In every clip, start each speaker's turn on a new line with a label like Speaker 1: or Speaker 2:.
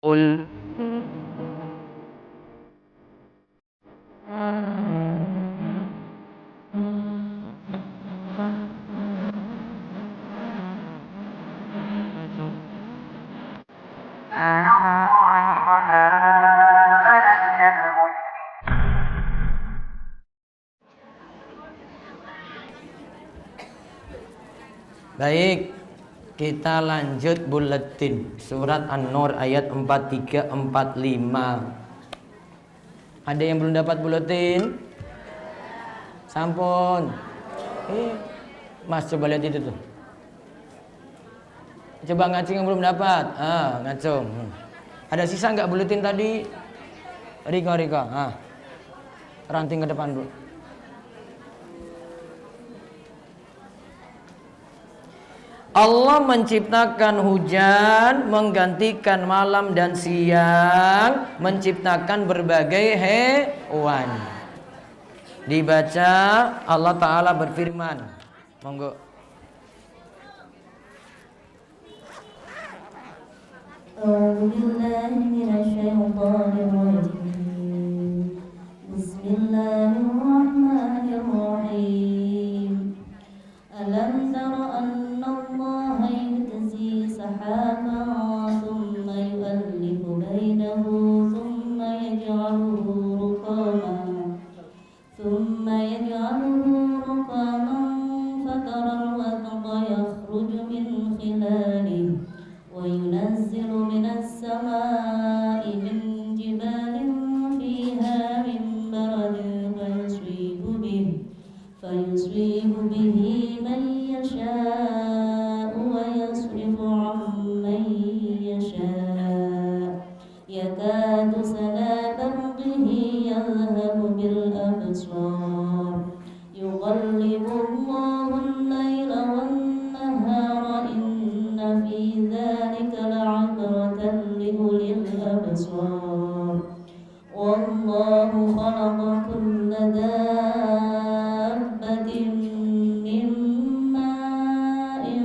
Speaker 1: قل
Speaker 2: Baik, kita lanjut buletin surat An-Nur ayat 43 45. Ada yang belum dapat buletin? Sampun. Mas coba lihat itu tuh. Coba ngacung yang belum dapat. Ngacung. Ada sisa nggak buletin tadi? Rika. Ranting ke depan dulu. Allah menciptakan hujan, menggantikan malam dan siang, menciptakan berbagai hewan. Dibaca, Allah Ta'ala berfirman. Monggo.
Speaker 3: Bismillahirrahmanirrahim. Alam tara anna Allah yajzi sahaban thumma yu'allifu bainahu thumma yaj'aluhu rukaman fatara al-wadqa yakhruju min khilalihi wa yunazzilu minas samaa'i min jibalin fiha min baradin fayusribu bihi man yasha'u wa yasrifu amman yasha' yakadu sana barqihi yadhhabu bil absar yughallibu Allahu al-layla wan-nahara inna fi dhalika la'abratan li ulil absar wallahu khalaqa kulla dabbatin min ma'in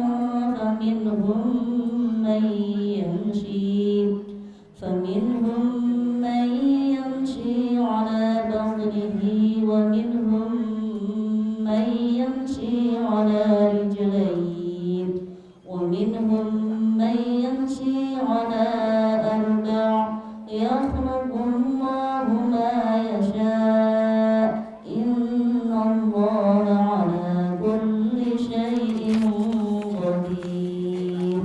Speaker 3: faminhum man yamshi ala batnihi wa minhum man yamshi ala rijlayn wa minhum man yamshi ala arba' yakhluqu Allahu ma yasha' inna Allaha ala kulli syai'in qadir.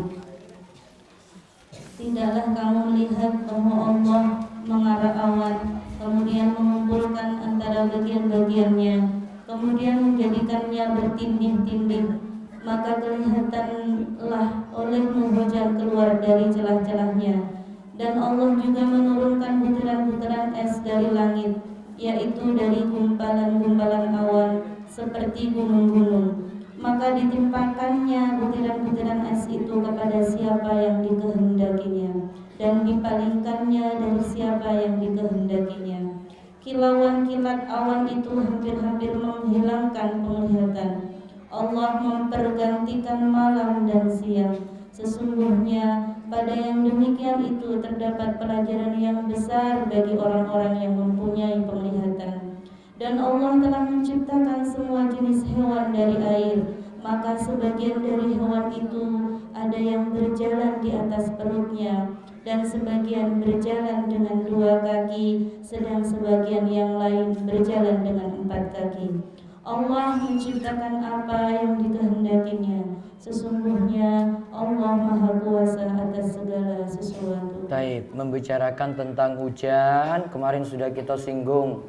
Speaker 3: Tidaklah kamu lihat bahwa Allah mengarah awan, kemudian mengumpulkan antara bagian-bagiannya, kemudian menjadikannya bertindih-tindih, maka kelihatanlah olehmu hujan keluar dari celah-celahnya. Dan Allah juga menurunkan butiran-butiran es dari langit, yaitu dari gumpalan-gumpalan awan seperti gunung-gunung. Maka ditimpakannya butiran-butiran es itu kepada siapa yang dikehendakinya, dan dipalingkannya dari siapa yang dikehendakinya. Kilauan kilat awan itu hampir-hampir menghilangkan penglihatan. Allah mempergantikan malam dan siang. Sesungguhnya pada yang demikian itu terdapat pelajaran yang besar bagi orang-orang yang mempunyai penglihatan. Dan Allah telah menciptakan semua jenis hewan dari air, maka sebagian dari hewan itu ada yang berjalan di atas perutnya, dan sebagian berjalan dengan 2 kaki, sedang sebagian yang lain berjalan dengan 4 kaki. Allah menciptakan apa yang dikehendakinya. Sesungguhnya Allah Maha Kuasa atas segala sesuatu.
Speaker 2: Taib, membicarakan tentang hujan, kemarin sudah kita singgung.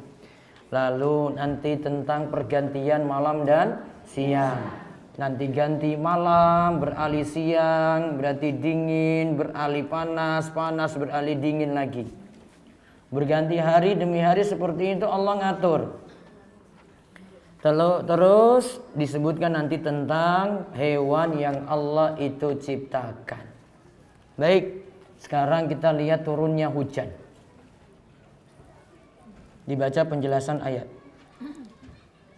Speaker 2: Lalu nanti tentang pergantian malam dan siang. Nanti ganti malam beralih siang, berarti dingin, beralih panas, panas beralih dingin lagi. Berganti hari demi hari seperti itu Allah ngatur. Terus disebutkan nanti tentang hewan yang Allah itu ciptakan. Baik, sekarang kita lihat turunnya hujan. Dibaca penjelasan ayat.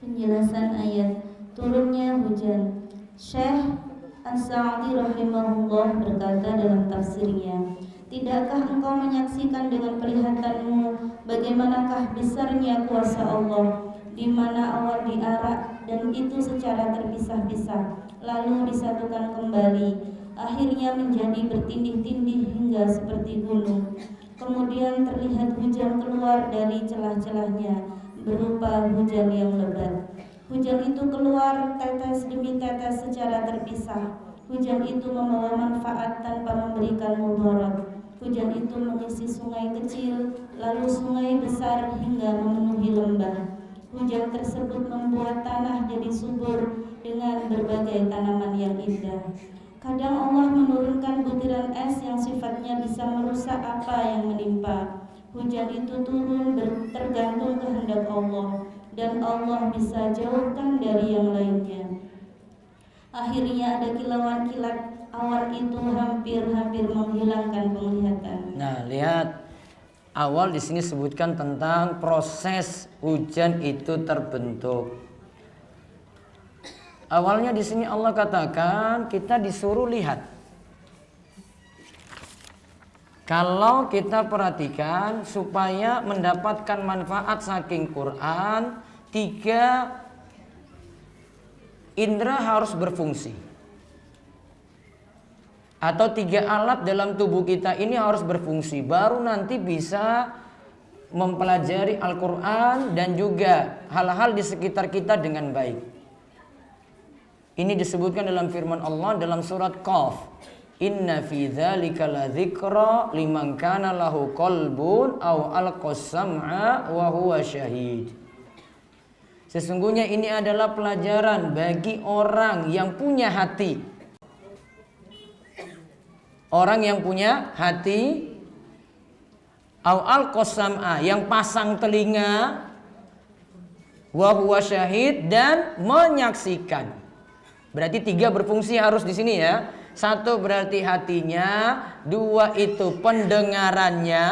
Speaker 3: Penjelasan ayat turunnya hujan. Syekh As-Sa'di rahimahullah berkata dalam tafsirnya, Tidakkah engkau menyaksikan dengan penglihatanmu bagaimanakah besarnya kuasa Allah, di mana awan diarak dan itu secara terpisah-pisah, lalu disatukan kembali, akhirnya menjadi bertindih-tindih hingga seperti gunung. Kemudian terlihat hujan keluar dari celah-celahnya, berupa hujan yang lebat. Hujan itu keluar tetes demi tetes secara terpisah. Hujan itu membawa manfaat tanpa memberikan mudarat. Hujan itu mengisi sungai kecil, lalu sungai besar hingga memenuhi lembah. Hujan tersebut membuat tanah jadi subur dengan berbagai tanaman yang indah. Kadang Allah menurunkan butiran es yang sifatnya bisa merusak apa yang menimpa. Hujan itu turun tergantung kehendak Allah, dan Allah bisa jauhkan dari yang lainnya. Akhirnya ada kilauan kilat, awan itu hampir-hampir menghilangkan penglihatan.
Speaker 2: Nah, lihat awal di sini sebutkan tentang proses hujan itu terbentuk. Awalnya di sini Allah katakan kita disuruh lihat. Kalau kita perhatikan supaya mendapatkan manfaat saking Quran, 3 indera harus berfungsi. Atau 3 alat dalam tubuh kita ini harus berfungsi, baru nanti bisa mempelajari Al-Quran dan juga hal-hal di sekitar kita dengan baik. Ini disebutkan dalam firman Allah dalam surat Qaf. Inna fi dzalika ladzikra liman kana lahu qalbun aw alqas sam'a wa huwa syahid. Sesungguhnya ini adalah pelajaran bagi orang yang punya hati. Orang yang punya hati, aw alqas sam'a, yang pasang telinga, wa huwa syahid, dan menyaksikan. Berarti 3 berfungsi harus di sini ya. 1 berarti hatinya, 2 itu pendengarannya,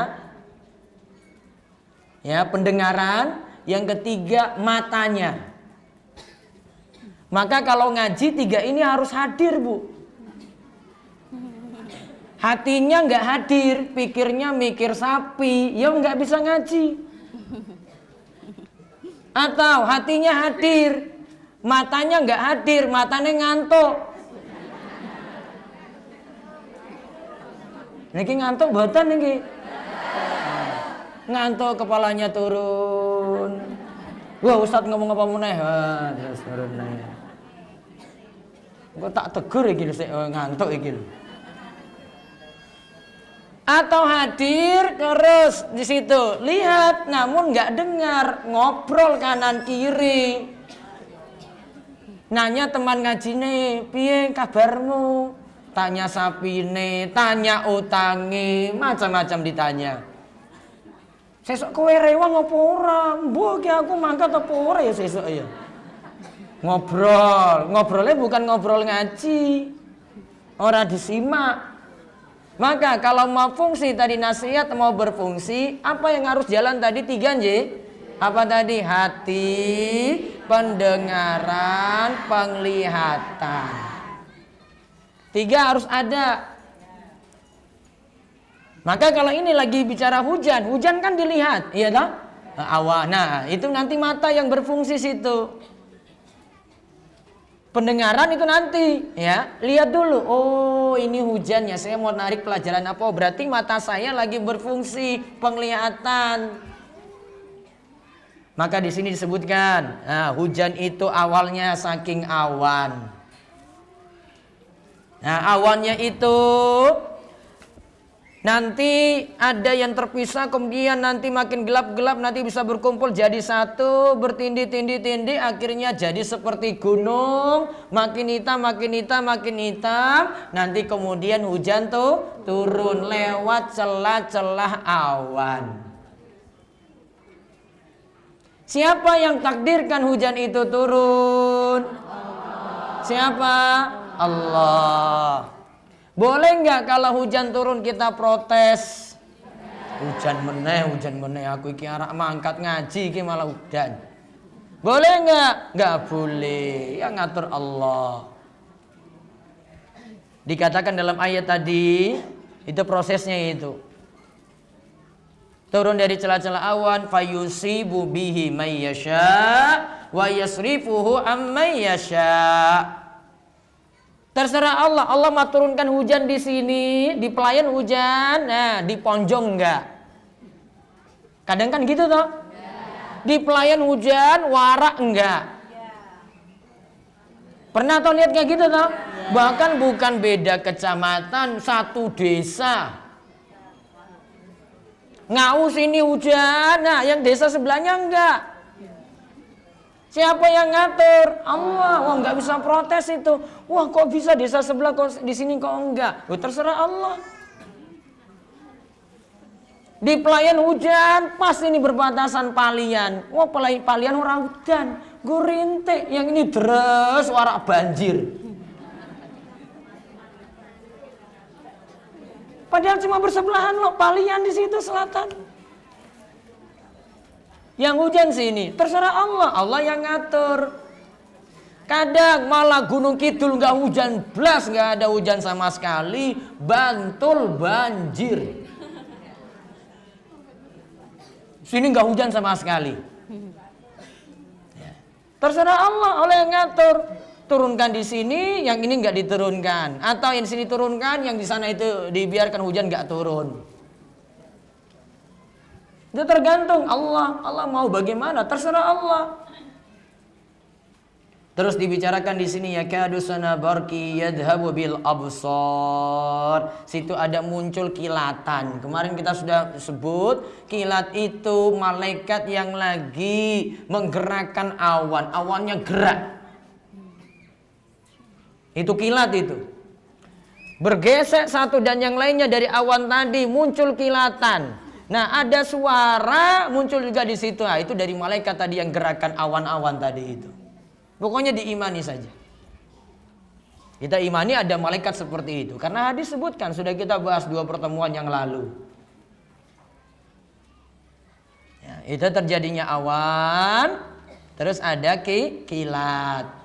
Speaker 2: ya pendengaran, yang ketiga matanya. Maka kalau ngaji 3 ini harus hadir, Bu. Hatinya nggak hadir, pikirnya mikir sapi, ya nggak bisa ngaji. Atau hatinya hadir, matanya nggak hadir, matanya ngantuk. Niki ngantuk boten niki. Ngantuk kepalanya turun. Wah, Ustadz ngomong apa meneh? Terus turun naik. Kok tak tegur iki lho, ngantuk iki lho. Atau hadir terus di situ, lihat namun nggak dengar, ngobrol kanan kiri. Nanya teman ngajine, piye kabarmu? Tanya sapine, tanya utange, macam-macam ditanya. Sesuk kowe rewang apa ora? Mbok ki aku mangkat apa ora ya sesuk ya. Ngobrolnya bukan ngobrol ngaji. Ora disimak. Maka kalau mau fungsi tadi nasihat mau berfungsi, apa yang harus jalan tadi 3 nggih? Apa tadi? Hati, pendengaran, penglihatan. 3 harus ada. Maka kalau ini lagi bicara hujan, hujan kan dilihat, iya toh? Awan. Nah, itu nanti mata yang berfungsi situ. Pendengaran itu nanti, ya. Lihat dulu, oh ini hujannya, saya mau narik pelajaran apa? Berarti mata saya lagi berfungsi, penglihatan. Maka di sini disebutkan, nah, hujan itu awalnya saking awan. Nah, awannya itu nanti ada yang terpisah, kemudian nanti makin gelap-gelap, nanti bisa berkumpul jadi satu, bertindih-tindih-tindih, akhirnya jadi seperti gunung, makin hitam, makin hitam, makin hitam. Nanti kemudian hujan tuh turun lewat celah-celah awan. Siapa yang takdirkan hujan itu turun? Siapa? Allah. Boleh nggak kalau hujan turun kita protes? Hujan meneh, aku iki arek mangkat ngaji iki malah udan. Boleh nggak? Nggak boleh. Yang ngatur Allah. Dikatakan dalam ayat tadi, Itu prosesnya itu. Turun dari celah-celah awan, fayusibu bihi may yasha wa yasrifuhu amman yasha. Terserah Allah. Allah mau turunkan hujan di sini, di pelayan hujan, nah di Ponjong enggak. Kadang kan gitu toh? Di pelayan hujan, warak enggak. Pernah toh lihat kayak gitu toh? Bahkan bukan beda kecamatan, satu desa. Ngau sini hujan, nah yang desa sebelahnya enggak. Siapa yang ngatur? Allah. Wah, nggak bisa protes itu. Wah, kok bisa desa sebelah kok di sini kok enggak? Terserah Allah. Di pelayan hujan, pas ini berbatasan palian. Wah, palian orang hujan, gurintik. Yang ini deres warak banjir. Padahal cuma bersebelahan loh, palian di situ selatan. Yang hujan sini, terserah Allah. Allah yang ngatur. Kadang malah Gunung Kidul nggak hujan blas, nggak ada hujan sama sekali. Bantul banjir. Sini nggak hujan sama sekali. Terserah Allah, Allah yang ngatur. Turunkan di sini, yang ini nggak diturunkan. Atau yang di sini turunkan, yang di sana itu dibiarkan hujan nggak turun. Itu tergantung Allah. Allah mau bagaimana, terserah Allah. Terus dibicarakan di sini ya kadusana barki yadhabu bil absar. Situ ada muncul kilatan. Kemarin kita sudah sebut kilat itu malaikat yang lagi menggerakkan awan. Awannya gerak. Itu kilat itu. Bergesek satu dan yang lainnya dari awan tadi muncul kilatan. Nah, ada suara muncul juga di situ. Nah, itu dari malaikat tadi yang gerakan awan-awan tadi itu. Pokoknya diimani saja. Kita imani ada malaikat seperti itu. Karena hadis sebutkan, sudah kita bahas 2 pertemuan yang lalu. Ya, itu terjadinya awan, terus ada kilat.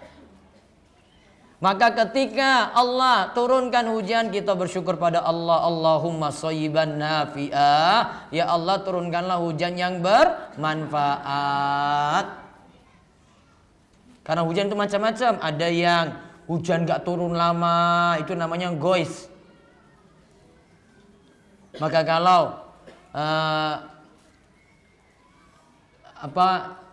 Speaker 2: Maka ketika Allah turunkan hujan, kita bersyukur pada Allah. Allahumma shayyiban nafi'ah. Ya Allah, turunkanlah hujan yang bermanfaat. Karena hujan itu macam-macam. Ada yang hujan gak turun lama, itu namanya gois. Maka kalau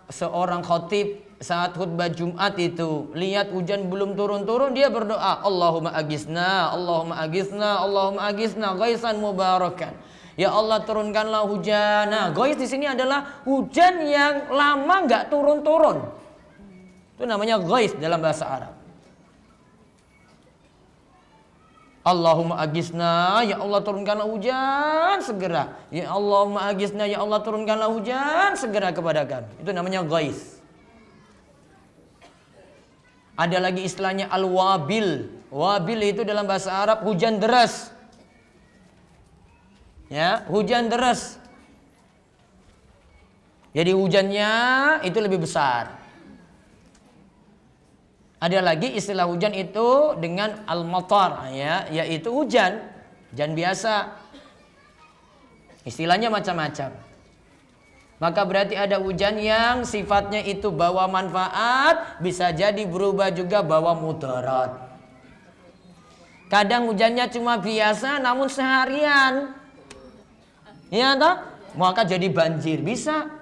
Speaker 2: seorang khatib saat khutbah Jumat itu lihat hujan belum turun-turun, dia berdoa, Allahumma agisna, Allahumma agisna, Allahumma agisna ghaisan mubarakan. Ya Allah, turunkanlah hujan. Nah, ghais di sini adalah hujan yang lama nggak turun-turun. Itu namanya ghais dalam bahasa Arab. Allahumma agisna, ya Allah turunkanlah hujan segera. Ya Allahumma agisna, ya Allah turunkanlah hujan segera kepada kami. Itu namanya ghais. Ada lagi istilahnya al-wabil. Wabil itu dalam bahasa Arab hujan deras. Ya, hujan deras. Jadi hujannya itu lebih besar. Ada lagi istilah hujan itu dengan al-matar, ya, yaitu hujan biasa. Istilahnya macam-macam. Maka berarti ada hujan yang sifatnya itu bawa manfaat, bisa jadi berubah juga bawa mudarat. Kadang hujannya cuma biasa namun seharian, ya toh? Maka jadi banjir, bisa.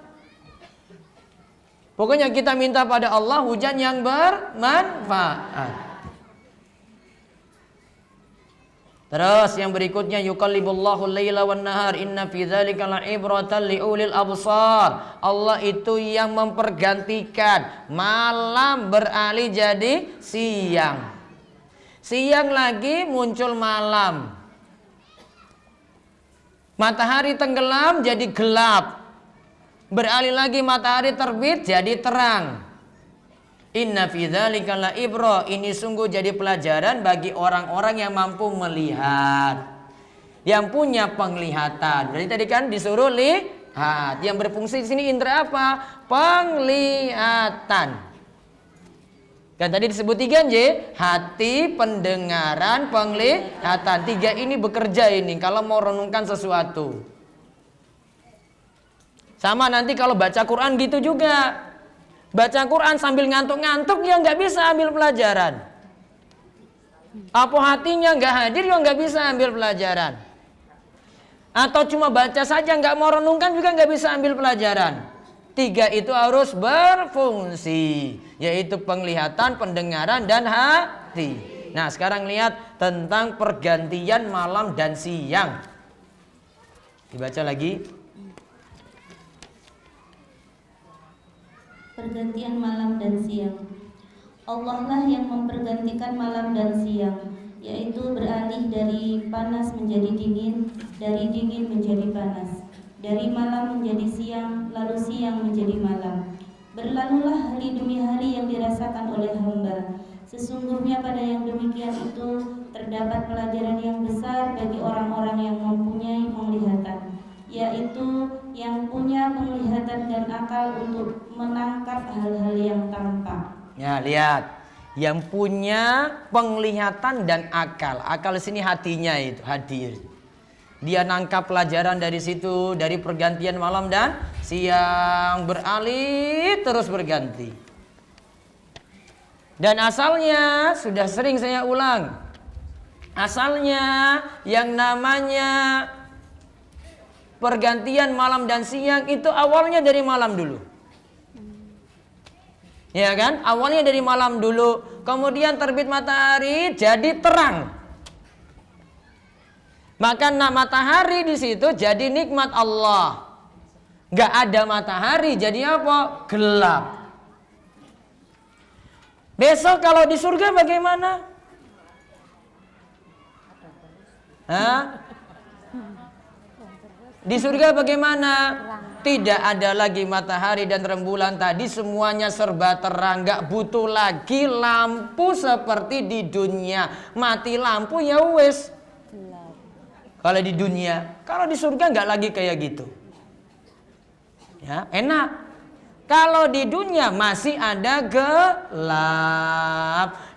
Speaker 2: Pokoknya kita minta pada Allah hujan yang bermanfaat. Terus yang berikutnya yuqallibullahu al-laila wan nahar inna fi dzalika la'ibratan liulil absar. Allah itu yang mempergantikan malam beralih jadi siang. Siang lagi muncul malam. Matahari tenggelam jadi gelap. Beralih lagi matahari terbit jadi terang. Inna fi dzalika la ibra, ini sungguh jadi pelajaran bagi orang-orang yang mampu melihat, yang punya penglihatan. Jadi tadi kan disuruh lihat, yang berfungsi di sini indera apa? Penglihatan. Kan tadi disebut 3 J, hati, pendengaran, penglihatan. 3 ini bekerja ini kalau mau renungkan sesuatu. Sama nanti kalau baca Quran gitu juga. Baca Quran sambil ngantuk-ngantuk ya nggak bisa ambil pelajaran. Apa hatinya nggak hadir ya nggak bisa ambil pelajaran. Atau cuma baca saja nggak mau renungkan juga nggak bisa ambil pelajaran. 3 itu harus berfungsi, yaitu penglihatan, pendengaran, dan hati. Nah sekarang lihat tentang pergantian malam dan siang. Dibaca lagi.
Speaker 3: Pergantian malam dan siang. Allah lah yang mempergantikan malam dan siang, yaitu beralih dari panas menjadi dingin, dari dingin menjadi panas, dari malam menjadi siang, lalu siang menjadi malam. Berlalulah hari demi hari yang dirasakan oleh hamba. Sesungguhnya pada yang demikian itu terdapat pelajaran yang besar bagi orang-orang yang mempunyai penglihatan, yaitu yang punya penglihatan dan akal untuk menangkap hal-hal yang tampak.
Speaker 2: Ya lihat, yang punya penglihatan dan akal. Akal di sini hatinya itu hadir. Dia nangkap pelajaran dari situ, dari pergantian malam dan siang, beralih terus berganti. Dan asalnya sudah sering saya ulang. Asalnya yang namanya pergantian malam dan siang itu awalnya dari malam dulu. Ya kan? Awalnya dari malam dulu, kemudian terbit matahari jadi terang. Maka matahari di situ jadi nikmat Allah. Gak ada matahari jadi apa? Gelap. Besok kalau di surga bagaimana? Hah? Di surga bagaimana? Tidak ada lagi matahari dan rembulan tadi, semuanya serba terang, gak butuh lagi lampu seperti di dunia. Mati lampu ya wes. Kalau di dunia, kalau di surga nggak lagi kayak gitu. Ya, enak. Kalau di dunia masih ada gelap.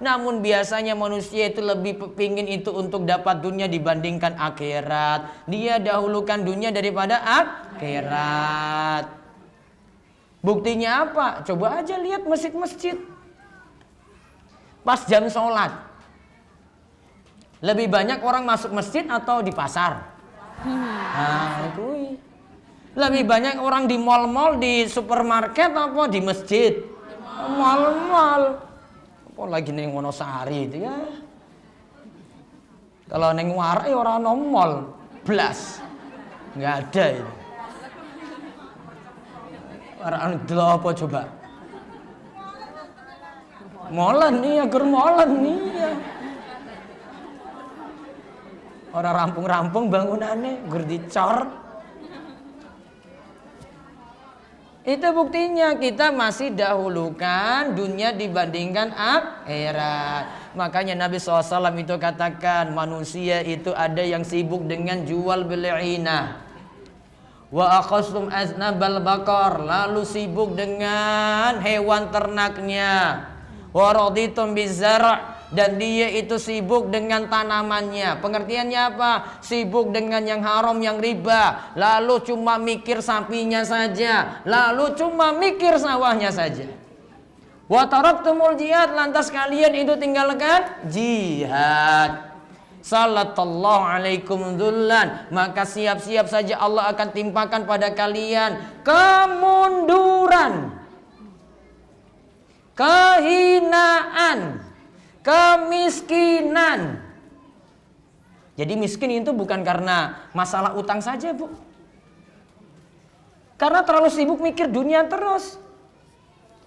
Speaker 2: Namun biasanya manusia itu lebih pingin itu untuk dapat dunia dibandingkan akhirat. Dia dahulukan dunia daripada akhirat. Buktinya apa? Coba aja lihat masjid-masjid. Pas jam sholat. Lebih banyak orang masuk masjid atau di pasar? Nah, itu. Lebih banyak orang di mal-mal, di supermarket apa di masjid? Mal-mal. Apa lagi neng Wonosari itu ya? Kalau neng Warai orang nomol, blas, nggak ada itu. Orang itu apa coba? Molen nih, agar molen nih ya. Orang rampung-rampung bangunannya gur dicor. Itu buktinya kita masih dahulukan dunia dibandingkan akhirat. Makanya Nabi SAW itu katakan manusia itu ada yang sibuk dengan jual beli inah. Wa akhastum aznabal bakar, lalu sibuk dengan hewan ternaknya. Wa raditum bizar', dan dia itu sibuk dengan tanamannya. Pengertiannya apa? Sibuk dengan yang haram, yang riba. Lalu cuma mikir sapinya saja, lalu cuma mikir sawahnya saja. Wa taraktumul jihad, lantas kalian itu tinggalkan jihad. Sallallahu alaikum dzullan, maka siap-siap saja Allah akan timpakan pada kalian kemunduran, kehinaan, kemiskinan. Jadi miskin itu bukan karena masalah utang saja, Bu. Karena terlalu sibuk mikir dunia terus.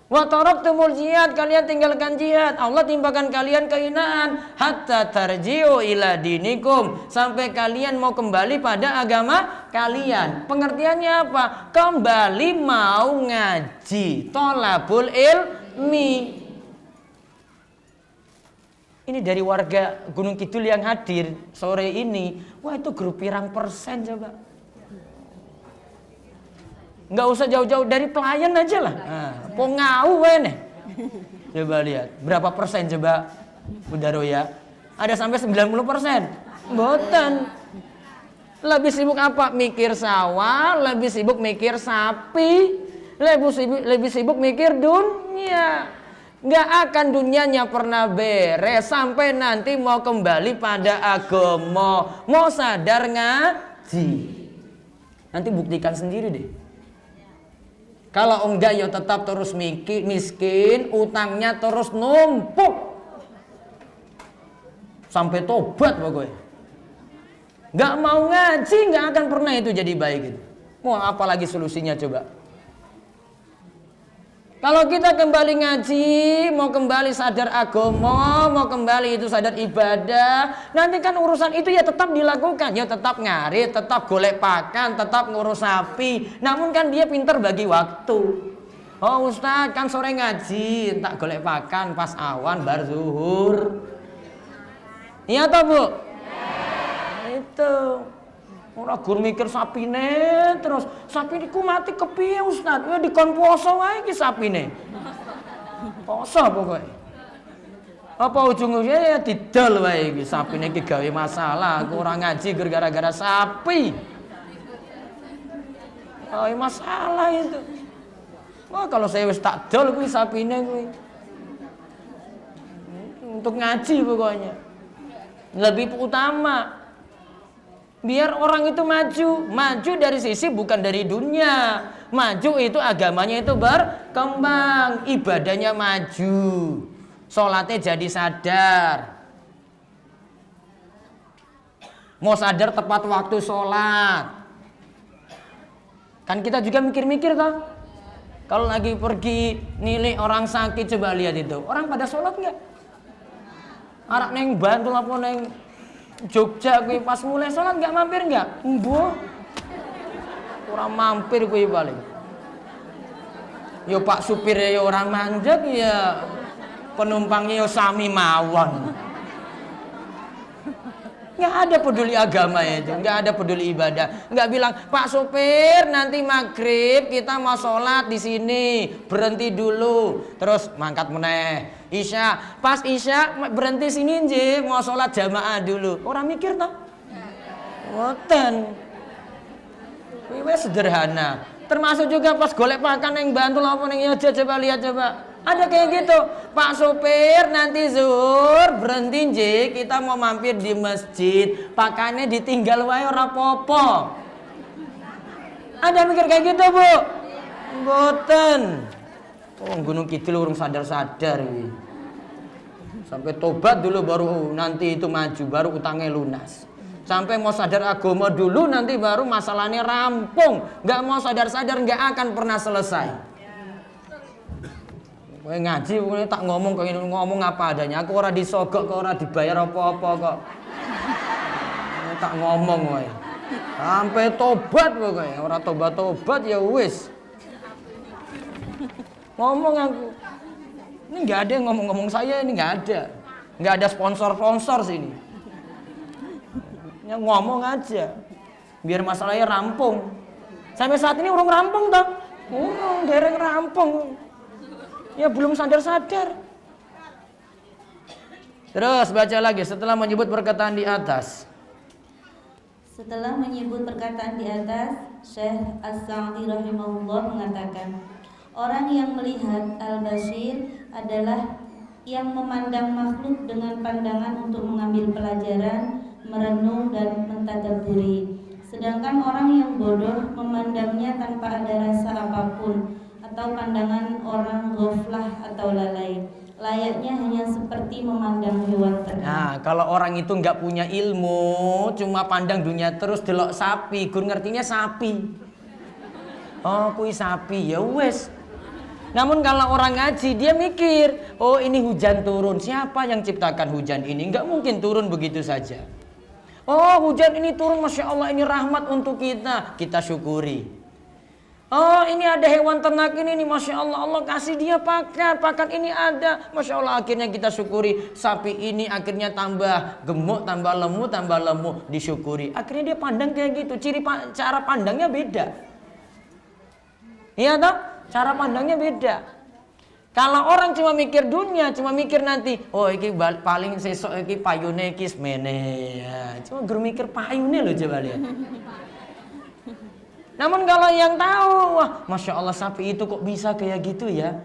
Speaker 2: Wa taraktumul jihad, kalian tinggalkan jihad. Allah timpakan kalian kehinaan hatta tarji'u ila dinikum, sampai kalian mau kembali pada agama kalian. Pengertiannya apa? Kembali mau ngaji, tolabul ilmi. Ini dari warga Gunung Kidul yang hadir sore ini. Wah, itu grup pirang persen coba. Nggak usah jauh-jauh dari pelayan aja lah. Nah, po ngau nih. Coba lihat, berapa persen coba Bunda Roya? Ada sampai 90%? Mboten. Lebih sibuk apa? Mikir sawah, lebih sibuk mikir sapi, lebih sibuk mikir dunia. Nggak akan dunianya pernah beres sampai nanti mau kembali pada agama, mau sadar ngaji. Nanti buktikan sendiri deh. Kalau enggak ya tetap terus miskin, utangnya terus numpuk. Sampai tobat pokoknya. Enggak mau ngaji, enggak akan pernah itu jadi baik itu. Mau apalagi solusinya coba? Kalau kita kembali ngaji, mau kembali sadar agama, mau kembali itu sadar ibadah, nanti kan urusan itu ya tetap dilakukan, ya tetap ngarit, tetap golek pakan, tetap ngurus sapi. Namun kan dia pinter bagi waktu. Oh Ustaz, kan sore ngaji, tak golek pakan pas awan bar zuhur. Iya toh Bu? Itu. Ora gur mikir sapine terus. Sapine ku mati kepiye Ustaz? Ya dikon poso wae iki sapine. Poso pokoke. Apa ujung-ujungnya ya didol wae iki sapine iki gawe masalah. Aku ora ngaji gara-gara sapi. Oh, masalah itu. Wah, kalau saya wis tak dol kuwi sapine kuwi. Untuk ngaji pokoknya. Lebih utama. Biar orang itu maju dari sisi bukan dari dunia. Maju itu agamanya itu berkembang, ibadahnya maju, sholatnya jadi sadar. Mau sadar tepat waktu sholat. Kan kita juga mikir-mikir toh. Kalau lagi pergi nilai orang sakit coba lihat itu, orang pada sholat nggak? Arak neng Bantul apa neng Jogja kuwi pas mulai sholat nggak mampir nggak? Mbuh, orang mampir kuwi paling. Yo Pak supir ya orang manjat ya penumpangnya yo sami mawon. Nggak ada peduli agama itu, nggak ada peduli ibadah. Nggak bilang Pak supir nanti maghrib kita mau sholat di sini berhenti dulu, terus mangkat meneh. Isya, pas Isya berhenti sini nje, mau sholat jamaah dulu. Orang mikir toh? Ngoten. Kuwi sederhana. Termasuk juga pas golek pakan yang Bantul apa ning Yoja coba lihat coba. Ada kayak gitu. Pak sopir nanti zuhur berhenti nje, kita mau mampir di masjid. Pakannya ditinggal wae ora apa-apa. Ada mikir kayak gitu, Bu? Mboten. Oh, Gunung Kidul urung sadar-sadar ini. Sampai tobat dulu baru nanti itu maju, baru utangnya lunas. Sampai mau sadar agama dulu nanti baru masalahnya rampung. Gak mau sadar-sadar gak akan pernah selesai. Ngaji pokoknya tak ngomong apa adanya. Aku ora disogok kok, ora dibayar apa-apa kok. Tak ngomong wae. Sampai tobat pokoknya. Ora tobat-tobat ya wis. Ngomong aku. Ini nggak ada yang ngomong-ngomong saya, ini nggak ada. Nggak ada sponsor-sponsor sini. Yang ngomong aja. Biar masalahnya rampung. Sampai saat ini urung rampung toh. Urung dereng rampung. Ya belum sadar-sadar. Terus baca lagi setelah menyebut perkataan di atas.
Speaker 3: Setelah menyebut perkataan di atas, Syekh As-Sa'di rahimahullah mengatakan, orang yang melihat Al-Bashir adalah yang memandang makhluk dengan pandangan untuk mengambil pelajaran, merenung dan mentadabburi. Sedangkan orang yang bodoh memandangnya tanpa ada rasa apapun atau pandangan orang ghaflah atau lalai. Layaknya hanya seperti memandang hewan ternak.
Speaker 2: Nah, kalau orang itu nggak punya ilmu, cuma pandang dunia terus delok sapi, gur ngertinya sapi. Oh, kui sapi, ya wes. Namun kalau orang ngaji dia mikir, oh ini hujan turun, siapa yang ciptakan hujan ini? Nggak mungkin turun begitu saja. Oh hujan ini turun, Masya Allah ini rahmat untuk kita, kita syukuri. Oh ini ada hewan ternak ini nih, Masya Allah, Allah kasih dia pakan ini ada, Masya Allah akhirnya kita syukuri. Sapi ini akhirnya tambah gemuk, tambah lemu, disyukuri. Akhirnya dia pandang kayak gitu, cara pandangnya beda. Iya toh? Cara pandangnya beda. Kalau orang cuma mikir dunia, cuma mikir nanti, oh iki paling sesok iki payune iki semene. Ya, cuma guru mikir payune loh, coba lihat. Namun kalau yang tahu, wah, Masya Allah sapi itu kok bisa kayak gitu ya.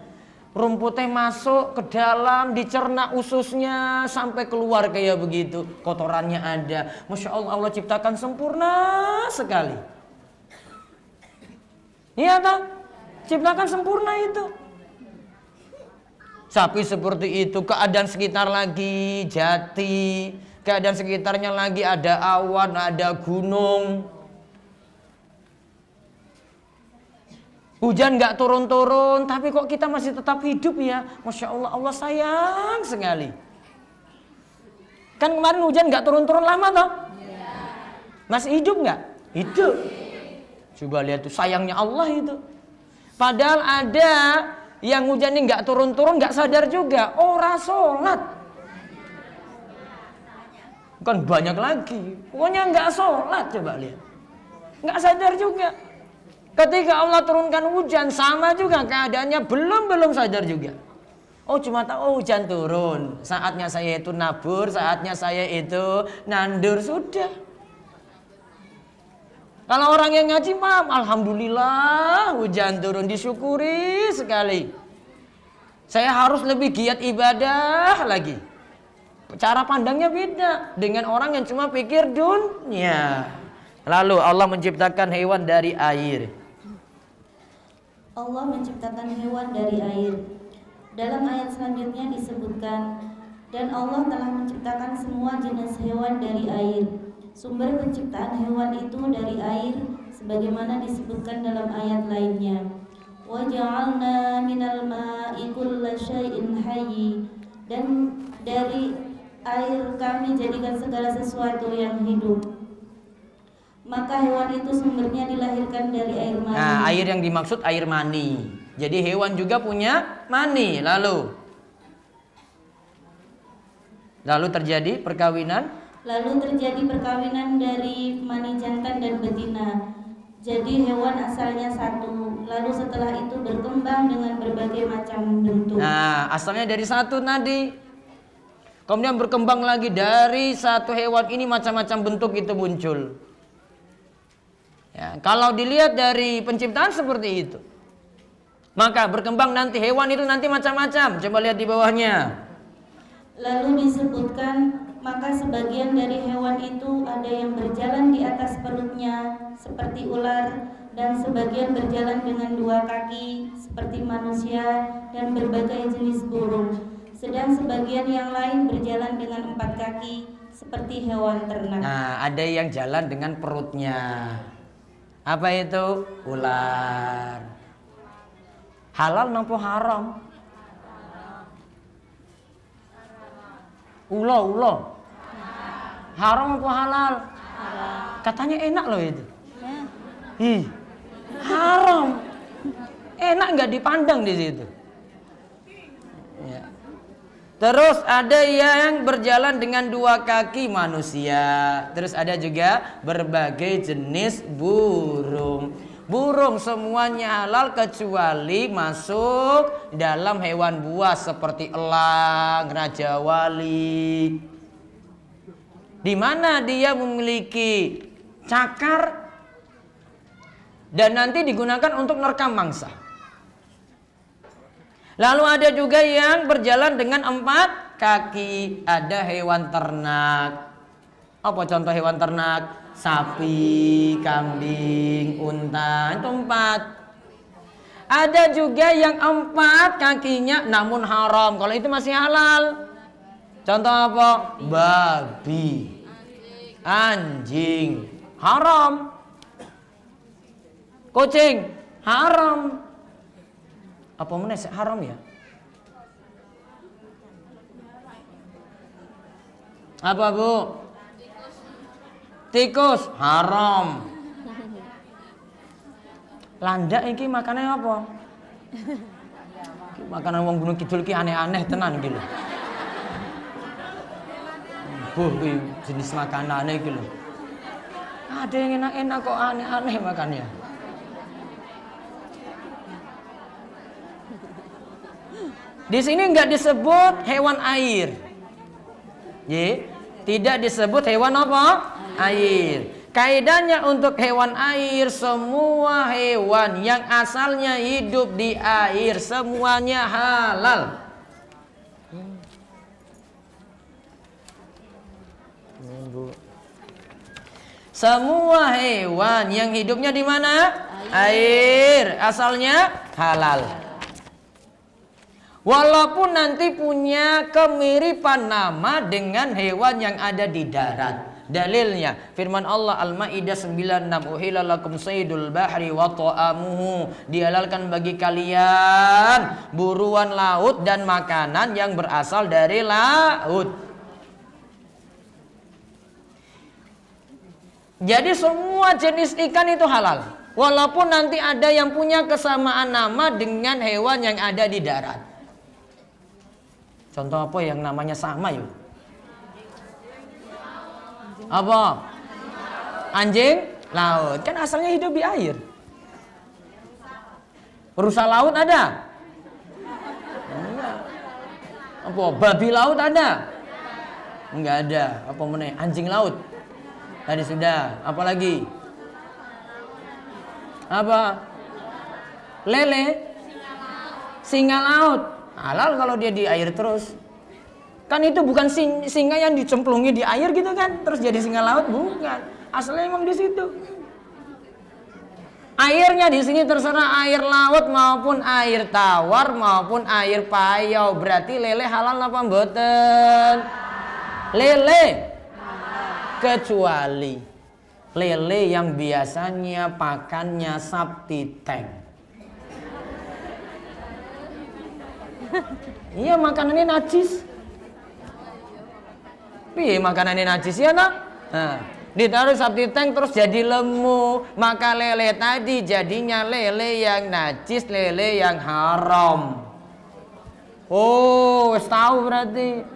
Speaker 2: Rumputnya masuk ke dalam, dicerna ususnya sampai keluar kayak begitu. Kotorannya ada. Masya Allah, Allah ciptakan sempurna sekali. Iya tak? Ciptakan sempurna itu. Sapi seperti itu, keadaan sekitar lagi jati, keadaan sekitarnya lagi ada awan, ada gunung. Hujan gak turun-turun, tapi kok kita masih tetap hidup ya. Masya Allah, Allah sayang sekali. Kan kemarin hujan gak turun-turun lama toh? Masih hidup gak? Hidup. Coba lihat tuh sayangnya Allah itu. Padahal ada yang hujannya nggak turun-turun, nggak sadar juga, ora sholat. Bukan banyak lagi, pokoknya nggak sholat, coba lihat, nggak sadar juga. Ketika Allah turunkan hujan, sama juga keadaannya, belum sadar juga. Oh cuma tahu oh, hujan turun, saatnya saya itu nabur, saatnya saya itu nandur, sudah. Kalau orang yang ngaji paham, alhamdulillah hujan turun, disyukuri sekali. Saya harus lebih giat ibadah lagi. Cara pandangnya beda dengan orang yang cuma pikir dunia. Lalu Allah menciptakan hewan dari air.
Speaker 3: Allah menciptakan hewan dari air. Dalam ayat selanjutnya disebutkan, dan Allah telah menciptakan semua jenis hewan dari air. Sumber penciptaan hewan itu dari air, sebagaimana disebutkan dalam ayat lainnya. Wa ja'alna minal ma'i kulla syai'in hayy. Dan dari air kami jadikan segala sesuatu yang hidup. Maka hewan itu sumbernya dilahirkan dari air mani.
Speaker 2: Nah, air yang dimaksud air mani. Jadi hewan juga punya mani. Lalu terjadi perkawinan.
Speaker 3: Lalu terjadi perkawinan dari mani jantan dan betina. Jadi hewan asalnya satu. Lalu setelah itu berkembang dengan berbagai macam bentuk.
Speaker 2: Nah, asalnya dari satu tadi. Kemudian berkembang lagi dari satu hewan ini macam-macam bentuk itu muncul. Ya, kalau dilihat dari penciptaan seperti itu, maka berkembang nanti hewan itu nanti macam-macam. Coba lihat di bawahnya.
Speaker 3: Lalu disebutkan, maka sebagian dari hewan itu ada yang berjalan di atas perutnya seperti ular, dan sebagian berjalan dengan dua kaki seperti manusia dan berbagai jenis burung. Sedang sebagian yang lain berjalan dengan 4 kaki seperti hewan ternak.
Speaker 2: Nah, ada yang jalan dengan perutnya. Apa itu? Ular. Halal napa haram? Ulo. Haram apa halal? Katanya enak loh itu. Haram. Enak nggak dipandang di situ. Ya. Terus ada yang berjalan dengan 2 kaki manusia. Terus ada juga berbagai jenis burung. Burung semuanya halal kecuali masuk dalam hewan buas seperti elang, raja wali. Di mana dia memiliki cakar dan nanti digunakan untuk merekam mangsa. Lalu ada juga yang berjalan dengan 4 kaki. Ada hewan ternak. Apa contoh hewan ternak? Sapi, kambing, unta. Itu 4. Ada juga yang 4 kakinya namun haram. Kalau itu masih halal. Contoh apa? Babi, anjing, haram. Kucing, haram. Apa meneh haram ya? Apa Bu? Tikus, haram. Landak iki makanannya apa? Makanan wong Gunung Kidul ki aneh-aneh tenan iki lho. Ki jenis makanannya iki lho. Ada yang enak-enak kok aneh-aneh makannya. Di sini nggak disebut hewan air. Tidak disebut hewan apa? Air. Kaidahnya untuk hewan air, semua hewan yang asalnya hidup di air semuanya halal. Semua hewan yang hidupnya di mana? Air. Asalnya halal. Walaupun nanti punya kemiripan nama dengan hewan yang ada di darat. Dalilnya firman Allah Al-Maidah 96, uhilla lakum saydul bahri wa ta'amuhu, dihalalkan bagi kalian buruan laut dan makanan yang berasal dari laut. Jadi semua jenis ikan itu halal, walaupun nanti ada yang punya kesamaan nama dengan hewan yang ada di darat. Contoh apa yang namanya sama yuk? Apa? Anjing laut. Kan asalnya hidup di air. Rusa laut ada? Enggak. Apa? Babi laut ada? Enggak ada. Apa mana? Anjing laut. Tadi sudah. Apa lagi? Apa? Lele? Singa laut. Halal kalau dia di air terus. Kan itu bukan singa yang dicemplungi di air gitu kan, terus jadi singa laut, bukan. Asalnya emang di situ. Airnya di sini terserah air laut maupun air tawar maupun air payau. Berarti lele halal apa mboten? Lele. Kecuali lele yang biasanya pakannya sapi tank. Iya, makanannya najis. Piye makanannya najis ya nak? Nah, ditaruh sapi tank terus jadi lemu, maka lele tadi jadinya lele yang najis, lele yang haram. Oh, wis tahu berarti.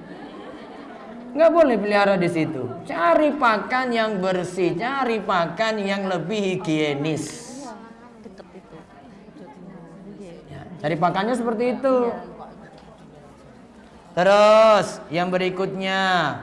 Speaker 2: Nggak boleh pelihara di situ. Cari pakan yang bersih, cari pakan yang lebih higienis. Ya, cari pakannya seperti itu. Terus yang berikutnya,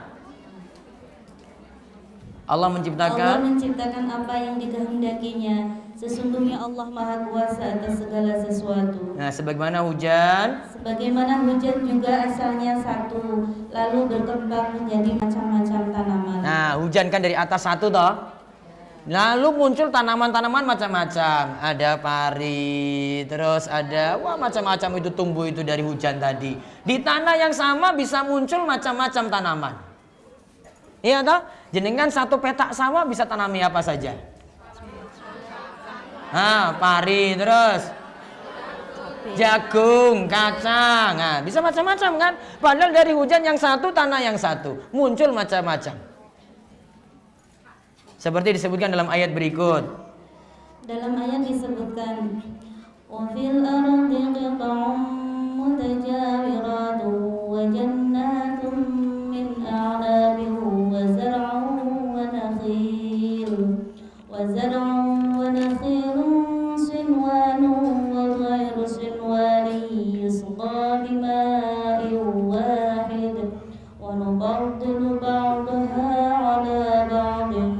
Speaker 2: Allah menciptakan
Speaker 3: apa yang dikehendakinya. Sesungguhnya Allah Maha Kuasa atas segala sesuatu.
Speaker 2: Nah, sebagaimana hujan
Speaker 3: juga asalnya satu, lalu berkembang menjadi macam-macam tanaman.
Speaker 2: Nah, hujan kan dari atas satu toh. Lalu muncul tanaman-tanaman macam-macam. Ada pari, terus ada macam-macam itu tumbuh itu dari hujan tadi. Di tanah yang sama bisa muncul macam-macam tanaman. Iya toh? Jenengan satu petak sawah bisa tanami apa saja? Pari, terus jagung, kacang. Nah, bisa macam-macam kan? Padahal dari hujan yang satu, tanah yang satu, muncul macam-macam. Seperti disebutkan dalam ayat berikut.
Speaker 3: Dalam ayat disebutkan, wa fil ardi qita'un mutajawiratun wa jannatun min a'nabin wa zar'un wa nakhilun sinwanun wa ghayru sinwanin yusqa bima'in wahid wa nufaddilu ba'daha 'ala ba'din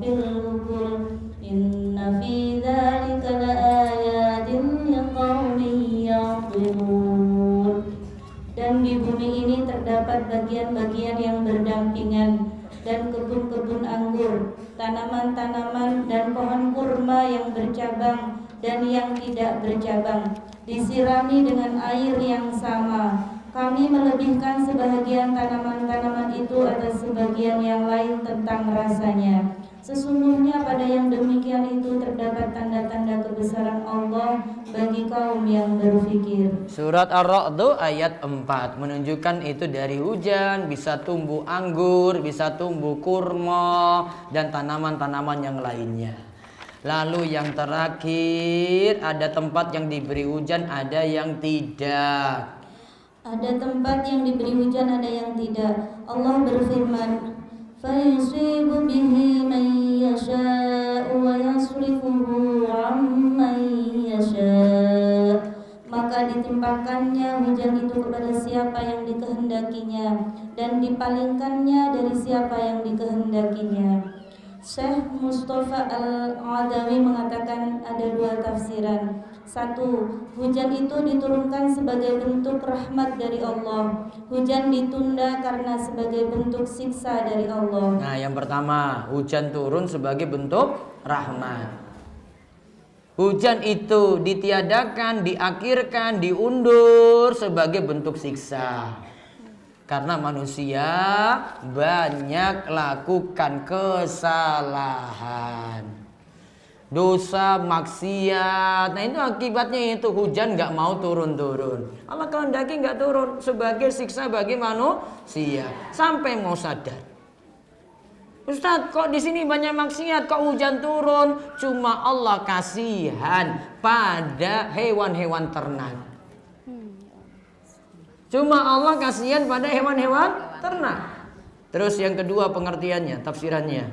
Speaker 3: fil ukul inna fi dhalika laayatin liqaumin ya'qilun. Dan di bumi ini terdapat bagian-bagian yang berdampingan dan kebun-kebun anggur, tanaman-tanaman dan pohon kurma yang bercabang dan yang tidak bercabang, disirami dengan air yang sama. Kami melebihkan sebahagian tanaman-tanaman itu atas sebagian yang lain tentang rasanya. Sesungguhnya pada yang demikian itu terdapat tanda-tanda kebesaran Allah bagi kaum yang berfikir.
Speaker 2: Surat Ar-Ra'd ayat 4 menunjukkan itu dari hujan bisa tumbuh anggur, bisa tumbuh kurma dan tanaman-tanaman yang lainnya. Lalu yang terakhir, ada tempat yang diberi hujan, ada yang tidak.
Speaker 3: Ada tempat yang diberi hujan, ada yang tidak. Allah berfirman, فَيُصِيبُ بِهِ مَن يَشَاءُ وَيَصْرِفُهُ عَمَّن يَشَاءُ. Maka ditimpakan melimpahkannya hujan itu kepada siapa yang dikehendakinya dan dipalingkannya dari siapa yang dikehendakinya. Syekh Mustafa Al-Adawi mengatakan ada dua tafsiran. Satu, hujan itu diturunkan sebagai bentuk rahmat dari Allah. Hujan ditunda karena sebagai bentuk siksa dari Allah.
Speaker 2: Nah, yang pertama, hujan turun sebagai bentuk rahmat. Hujan itu ditiadakan, diakhirkan, diundur sebagai bentuk siksa. Karena manusia banyak lakukan kesalahan, dosa, maksiat. Nah itu akibatnya itu hujan nggak mau turun-turun. Allah kehendaki nggak turun sebagai siksa bagi manusia sampai mau sadar. Ustadz, kok di sini banyak maksiat, kok hujan turun? Cuma Allah kasihan pada hewan-hewan ternak. Cuma Allah kasihan pada hewan-hewan ternak. Terus yang kedua pengertiannya, tafsirannya.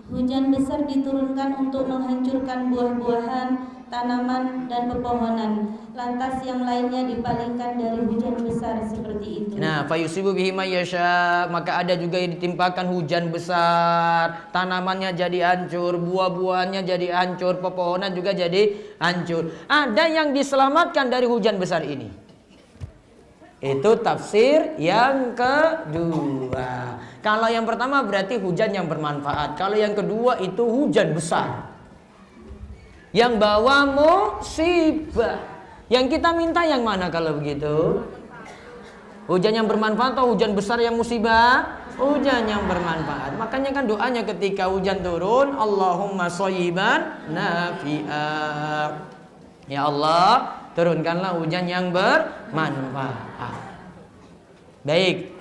Speaker 3: Hujan besar diturunkan untuk menghancurkan buah-buahan, tanaman, dan pepohonan. Lantas yang lainnya dipalingkan dari hujan besar seperti itu.
Speaker 2: Nah, fayusibu bihi may yasha, maka ada juga yang ditimpakan hujan besar, tanamannya jadi hancur, buah-buahannya jadi hancur, pepohonan juga jadi hancur. Ada yang diselamatkan dari hujan besar ini. Itu tafsir yang kedua. Kalau yang pertama berarti hujan yang bermanfaat. Kalau yang kedua itu hujan besar yang bawa musibah. Yang kita minta yang mana kalau begitu? Hujan yang bermanfaat atau hujan besar yang musibah? Hujan yang bermanfaat. Makanya kan doanya ketika hujan turun, Allahumma shayyiban nafi'a. Ya Allah, turunkanlah hujan yang bermanfaat. Baik.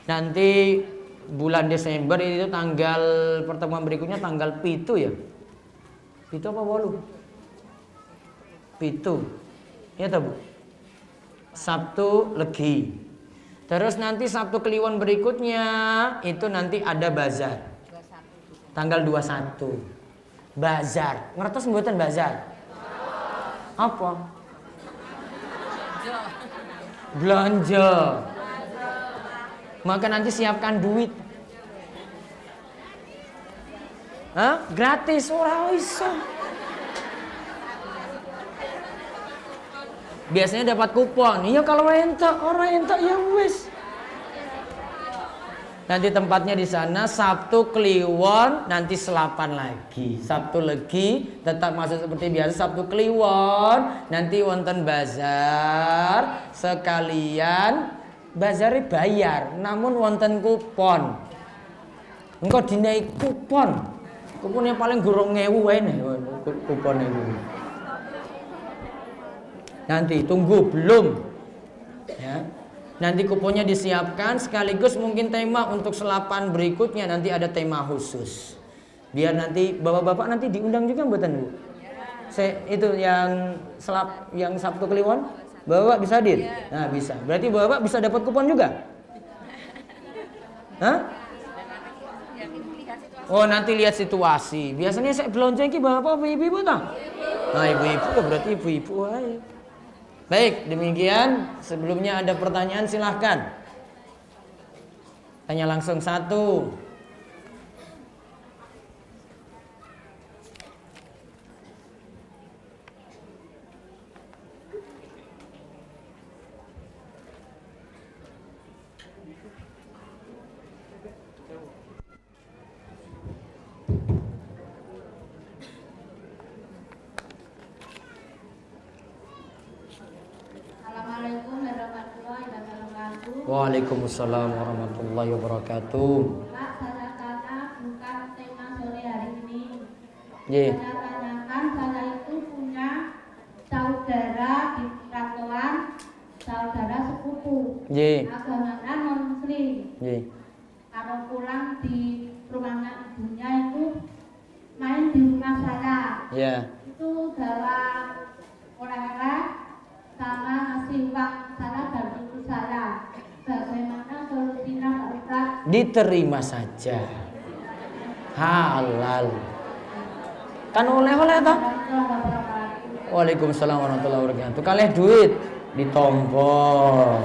Speaker 2: Nanti bulan Desember itu tanggal pertemuan berikutnya tanggal 7 ya. 7 apa 8? 7. Ya tahu Bu. Sabtu Legi. Terus nanti Sabtu Kliwon berikutnya itu nanti ada bazar. Tanggal 21. Bazar. Ngertos mboten bazar? Apa? Belanja. Maka nanti siapkan duit. Hah? Gratis ora iso. Biasanya dapat kupon. Iya kalau entek, orang entek ya wis. Nanti tempatnya di sana Sabtu Kliwon, nanti selapan lagi. Sabtu Legi tetap masuk seperti biasa. Sabtu Kliwon, nanti wonten bazar sekalian bazare bayar, namun wonten kupon. Engko dinai kupon. Kuponnya paling gorong 1000 wae nih kupon itu. Nanti tunggu belum. Ya. Nanti kuponnya disiapkan sekaligus mungkin tema untuk selapan berikutnya nanti ada tema khusus. Biar nanti bapak-bapak nanti diundang juga mboten Bu? Itu yang Sabtu Kliwon, bapak bisa hadir? Nah bisa. Berarti bapak bisa dapat kupon juga? Hah? Oh nanti lihat situasi. Biasanya saya belanja iki bapak apa ibu-ibu tah? Nah ibu-ibu berarti ibu-ibu aja. Baik, demikian. Sebelumnya ada pertanyaan silahkan. Tanya langsung satu. Waalaikumsalam warahmatullahi wabarakatuh.
Speaker 1: Pak, saya tanya bukan tema sore hari ini.
Speaker 2: Ye.
Speaker 1: Saya tanyakan, saya itu punya saudara di perantauan, saudara sepupu.
Speaker 2: Ye.
Speaker 1: Agamanya non-muslim.
Speaker 2: Ye.
Speaker 1: Kalau pulang di rumahnya ibunya itu main di rumah saya.
Speaker 2: Ya.
Speaker 1: Itu bawa oleh-oleh sama ngasih uang saya dan ibu saya. Bagaimana solusinya Pak Ustaz?
Speaker 2: Diterima saja. Halal. Kan oleh-oleh toh? Waalaikumsalam warahmatullahi wabarakatuh. Kalih duit. Ditompok.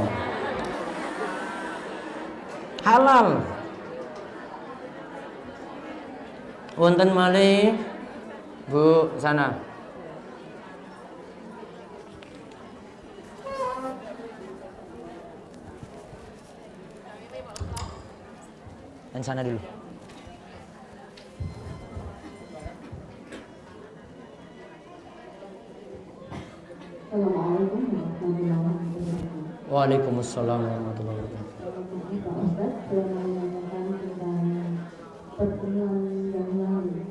Speaker 2: Halal. Wonten malih Bu sana. Dan sana dulu.
Speaker 4: Assalamualaikum warahmatullahi wabarakatuh.
Speaker 2: Waalaikumsalam warahmatullahi wabarakatuh.
Speaker 4: Pak Ustaz, saya mau menanyakan tentang pertemuan yang lalu.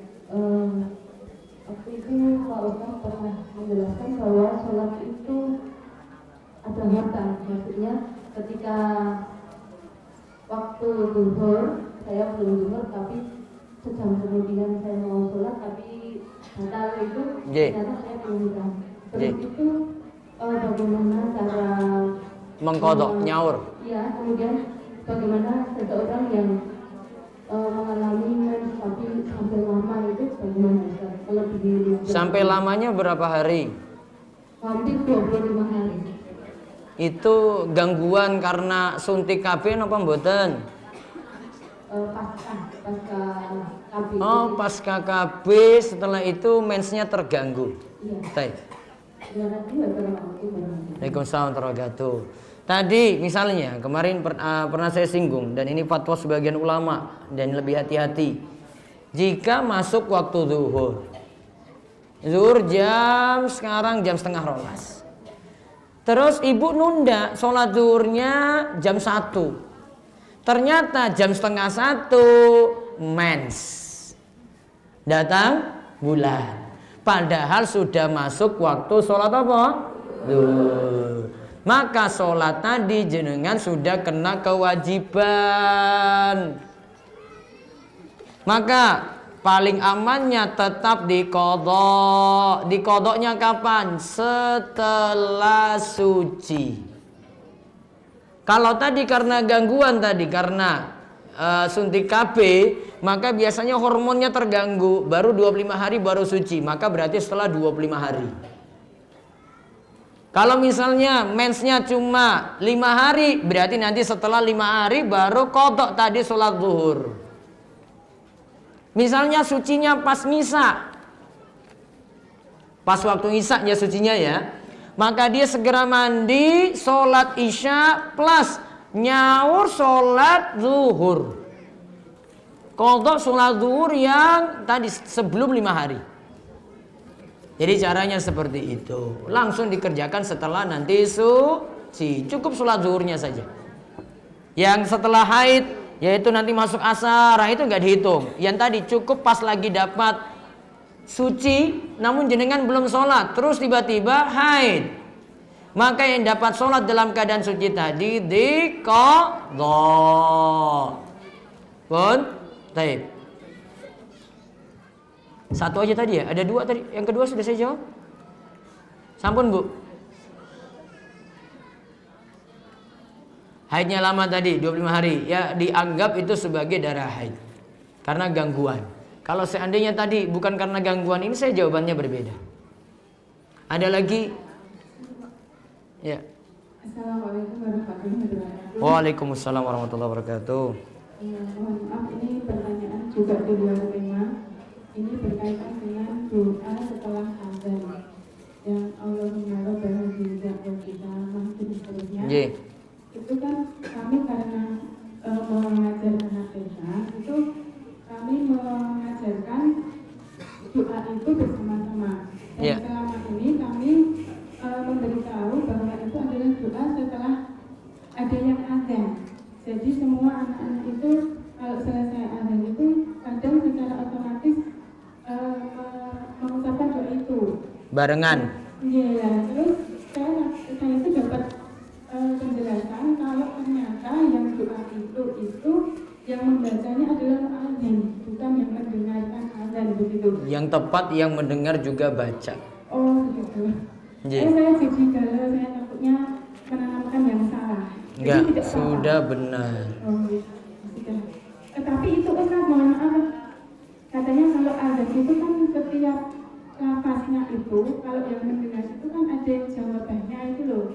Speaker 4: Waktu itu Pak Ustaz pernah menjelaskan bahwa sholat itu ada harta. Maksudnya ketika waktu zuhur, saya belum zuhur tapi sejam kemudian saya mau sholat tapi batal itu ternyata saya belum tahu. Terus itu bagaimana cara
Speaker 2: mengkodok nyaur?
Speaker 4: Ya, kemudian bagaimana seseorang yang mengalami mens tapi sampai lama itu bagaimana Ustaz? Kalau begini
Speaker 2: Sampai lamanya berapa hari?
Speaker 4: hampir 25 hari.
Speaker 2: Itu gangguan karena suntik KB apa mboten?
Speaker 4: Pasca KB.
Speaker 2: Oh, pasca KB setelah itu mensnya terganggu.
Speaker 4: Iya.
Speaker 2: Baik.
Speaker 4: Waalaikumsalam.
Speaker 2: Waalaikumsalam warahmatullahi wabarakatuh. Tadi misalnya kemarin pernah saya singgung dan ini fatwa sebagian ulama dan lebih hati-hati. Jika masuk waktu zuhur, sekarang jam 12:30. Terus ibu nunda sholat zuhurnya jam 1. Ternyata jam 12:30 mens. Datang bulan. Padahal sudah masuk waktu sholat apa? Zuhur. Maka sholat tadi jenengan sudah kena kewajiban. Maka paling amannya tetap dikodok. Dikodoknya kapan? Setelah suci. Kalau tadi karena gangguan tadi, karena suntik KB, maka biasanya hormonnya terganggu, baru 25 hari baru suci, maka berarti setelah 25 hari. Kalau misalnya mensnya cuma 5 hari, berarti nanti setelah 5 hari baru kodok tadi sholat zuhur. Misalnya sucinya pas ngisa, pas waktu ngisa ya sucinya ya, maka dia segera mandi, sholat isya plus nyaur sholat zuhur. Kodok sholat zuhur yang tadi sebelum 5 hari. Jadi caranya seperti itu. Langsung dikerjakan setelah nanti suci. Cukup sholat zuhurnya saja. Yang setelah haid, yaitu nanti masuk asar, itu nggak dihitung. Yang tadi cukup pas lagi dapat suci, namun jenengan belum sholat, terus tiba-tiba haid. Maka yang dapat sholat dalam keadaan suci tadi diqadha. Pun, taib. Satu aja tadi ya, ada 2 tadi. Yang kedua sudah saya jawab. Sampun Bu. Haidnya lama tadi 25 hari, ya dianggap itu sebagai darah haid karena gangguan. Kalau seandainya tadi bukan karena gangguan ini, saya jawabannya berbeda. Ada lagi? Ya.
Speaker 4: Assalamualaikum warahmatullahi wabarakatuh.
Speaker 2: Waalaikumsalam warahmatullahi wabarakatuh.
Speaker 4: Mohon maaf, ini pertanyaan juga di luar tema. Ini berkaitan dengan doa setelah azan yang Allahumma rabbana zidna wa qina dan seterusnya. Itu kan kami karena mengajar anak TK itu kami mengajarkan doa itu bersama-sama. Dan selama ini kami memberitahu bahwa itu adalah doa setelah ada yang azan. Jadi semua anak-anak itu kalau selesai azan itu kadang secara otomatis mengucapkan doa itu
Speaker 2: barengan.
Speaker 4: Iya, terus saya itu dapat penjelasan kalau ternyata yang doa itu yang membacanya adalah azan, bukan yang mendengarkan azan begitu.
Speaker 2: Yang tepat yang mendengar juga baca.
Speaker 4: Oh gitu. Saya jadi kalau saya takutnya menanamkan yang salah.
Speaker 2: Enggak,
Speaker 4: tidak
Speaker 2: sudah
Speaker 4: salah.
Speaker 2: benar.
Speaker 4: Oh, sudah. Tapi itu Ustaz, mohon maaf. Katanya kalau azan itu kan setiap lafaznya itu, kalau yang mendengar itu kan ada jawabannya itu loh.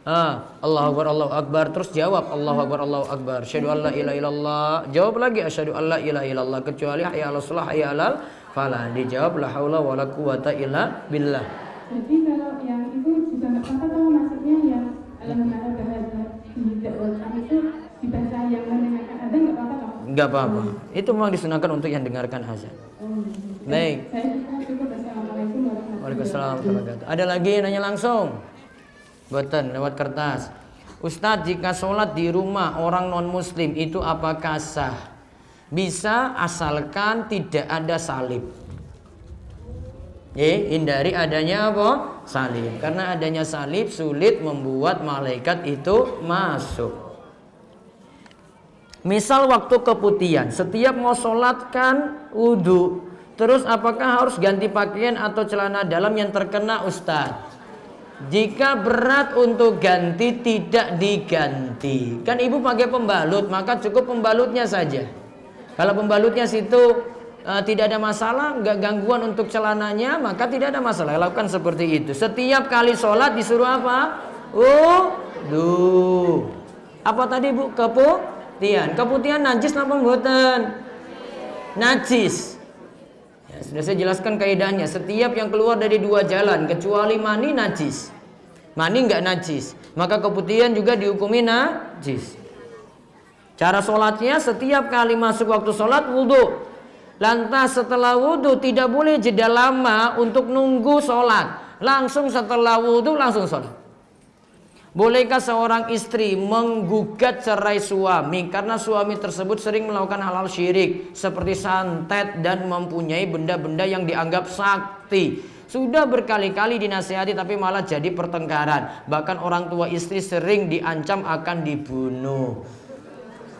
Speaker 2: Allahu Akbar, Allahu Akbar. Terus jawab Allahu Akbar, Allahu Akbar. Asyhadu an la ilaha illallah. Jawab lagi asyhadu an la ilaha illallah, kecuali hayya 'alas shalah, hayya 'alal falah. Dijawab la haula wala quwata illa billah.
Speaker 4: Jadi kalau yang itu juga nggak apa-apa kalau maksudnya yang Allahumma bahasa tidak wajah itu dibaca yang mendengarkan azan nggak apa-apa kan?
Speaker 2: Nggak apa-apa. Itu memang disunahkan untuk yang dengarkan azan. Baik.
Speaker 4: Saya cukup. Assalamualaikum warahmatullahi
Speaker 2: Waalaikumsalam warahmatullahi wabarakatuh. Ada lagi nanya langsung? Boten lewat kertas. Ustadz, jika sholat di rumah orang non muslim itu apakah sah? Bisa asalkan tidak ada salib. Hindari adanya apa? Salib. Karena adanya salib sulit membuat malaikat itu masuk. Misal waktu keputihan, setiap mau sholat kan wudhu. Terus apakah harus ganti pakaian atau celana dalam yang terkena Ustadz? Jika berat untuk ganti tidak diganti. Kan ibu pakai pembalut, maka cukup pembalutnya saja. Kalau pembalutnya situ tidak ada masalah, nggak gangguan untuk celananya, maka tidak ada masalah. Lakukan seperti itu. Setiap kali sholat disuruh apa? Wudu. Apa tadi bu? Keputihan. Keputihan najis apa mboten? Najis. Ya, sudah saya jelaskan kaidahnya. Setiap yang keluar dari dua jalan kecuali mani najis. Mani nggak najis, maka keputihan juga dihukumi najis. Cara sholatnya setiap kali masuk waktu sholat wudu. Lantas setelah wudu tidak boleh jeda lama untuk nunggu sholat. Langsung setelah wudu langsung sholat. Bolehkah seorang istri menggugat cerai suami karena suami tersebut sering melakukan hal-hal syirik seperti santet dan mempunyai benda-benda yang dianggap sakti? Sudah berkali-kali dinasihati tapi malah jadi pertengkaran. Bahkan orang tua istri sering diancam akan dibunuh.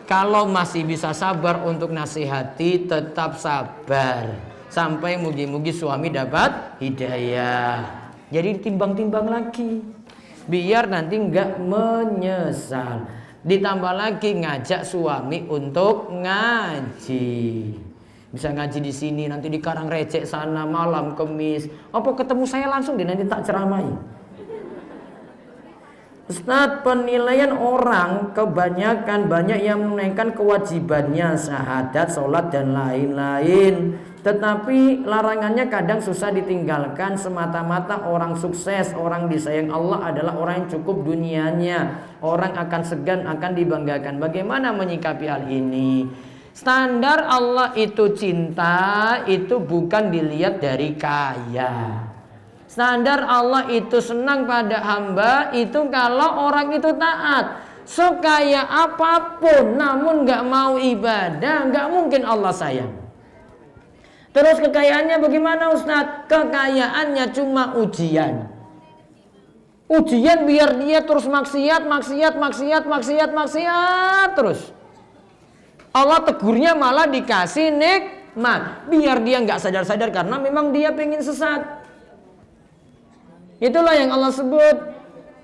Speaker 2: Kalau masih bisa sabar untuk nasihati, tetap sabar sampai mugi-mugi suami dapat hidayah. Jadi timbang-timbang lagi, biar nanti nggak menyesal. Ditambah lagi ngajak suami untuk ngaji. Bisa ngaji di sini, nanti di Karangrecek sana malam Kemis. Apa ketemu saya langsung deh, nanti tak ceramai. Ustadz, penilaian orang kebanyakan banyak yang menunaikan kewajibannya, syahadat, sholat dan lain-lain. Tetapi larangannya kadang susah ditinggalkan semata-mata orang sukses, orang disayang Allah adalah orang yang cukup dunianya. Orang akan segan, akan dibanggakan. Bagaimana menyikapi hal ini? Standar Allah itu cinta, itu bukan dilihat dari kaya. Standar Allah itu senang pada hamba itu kalau orang itu taat. Sekaya apapun namun gak mau ibadah, gak mungkin Allah sayang. Terus kekayaannya bagaimana Ustadz? Kekayaannya cuma ujian. Ujian biar dia terus maksiat terus. Allah tegurnya malah dikasih nikmat. Biar dia gak sadar-sadar karena memang dia pengen sesat. Itulah yang Allah sebut.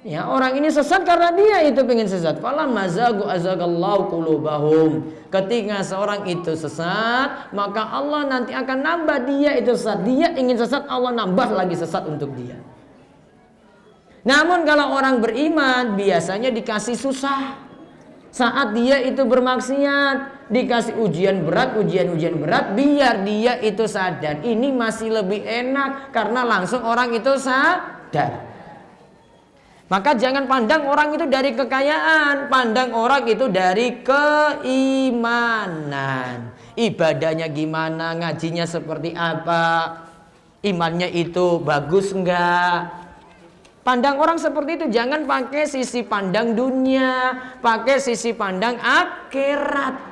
Speaker 2: Ya, orang ini sesat karena dia itu pengen sesat. Falamma zagu azagallahu qulubahum. Ketika seorang itu sesat, maka Allah nanti akan nambah dia itu sesat. Dia ingin sesat, Allah nambah lagi sesat untuk dia. Namun kalau orang beriman biasanya dikasih susah. Saat dia itu bermaksiat, dikasih ujian berat biar dia itu sadar. Ini masih lebih enak karena langsung orang itu sadar. Maka jangan pandang orang itu dari kekayaan, pandang orang itu dari keimanan. Ibadahnya gimana, ngajinya seperti apa, imannya itu bagus enggak. Pandang orang seperti itu, jangan pakai sisi pandang dunia, pakai sisi pandang akhirat.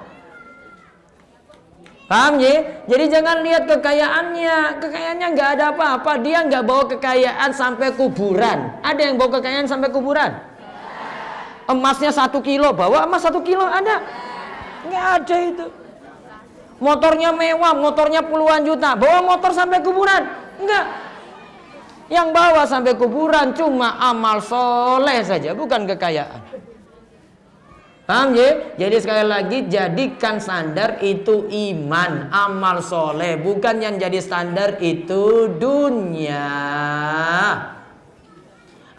Speaker 2: Paham ya? Jadi jangan lihat kekayaannya nggak ada apa-apa. Dia nggak bawa kekayaan sampai kuburan. Ada yang bawa kekayaan sampai kuburan? Emasnya 1 kilo, bawa emas 1 kilo ada? Nggak ada itu. Motornya mewah, motornya puluhan juta, bawa motor sampai kuburan? Enggak. Yang bawa sampai kuburan cuma amal soleh saja, bukan kekayaan. Paham ya? Jadi sekali lagi, jadikan standar itu iman, amal soleh. Bukan yang jadi standar itu dunia.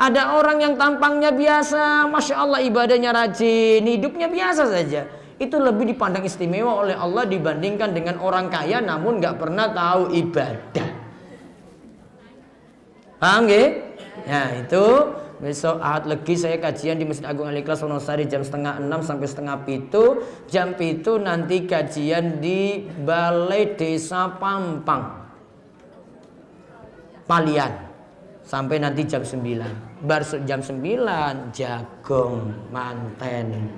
Speaker 2: Ada orang yang tampangnya biasa, Masya Allah ibadahnya rajin, hidupnya biasa saja. Itu lebih dipandang istimewa oleh Allah dibandingkan dengan orang kaya namun gak pernah tahu ibadah. Paham gak? Nah itu besok Ahad Legi saya kajian di Masjid Agung Al-Ikhlas Wonosari jam 6:30 sampai 6:30. Jam 7 nanti kajian di Balai Desa Pampang Palian sampai nanti jam 9. Bar jam 9 jagung manten.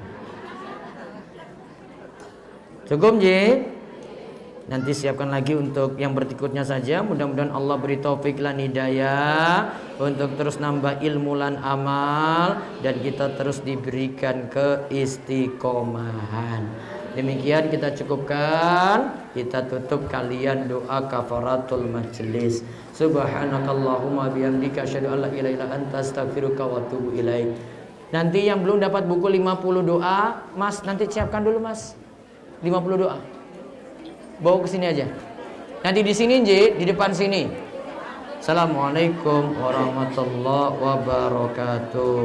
Speaker 2: Cukup Ji? Nanti siapkan lagi untuk yang berikutnya saja. Mudah-mudahan Allah beri taufik lan hidayah untuk terus nambah ilmu lan amal dan kita terus diberikan keistiqomahan. Demikian kita cukupkan. Kita tutup kalian doa kafaratul majlis. Subhanakallahumma bihamdika asyhadu an la ilaha illa anta astaghfiruka wa atubu ilaik. Nanti yang belum dapat buku 50 doa, Mas nanti siapkan dulu Mas. 50 doa. Bawa ke sini aja. Nanti di sini Ji, di depan sini. Assalamualaikum warahmatullahi wabarakatuh.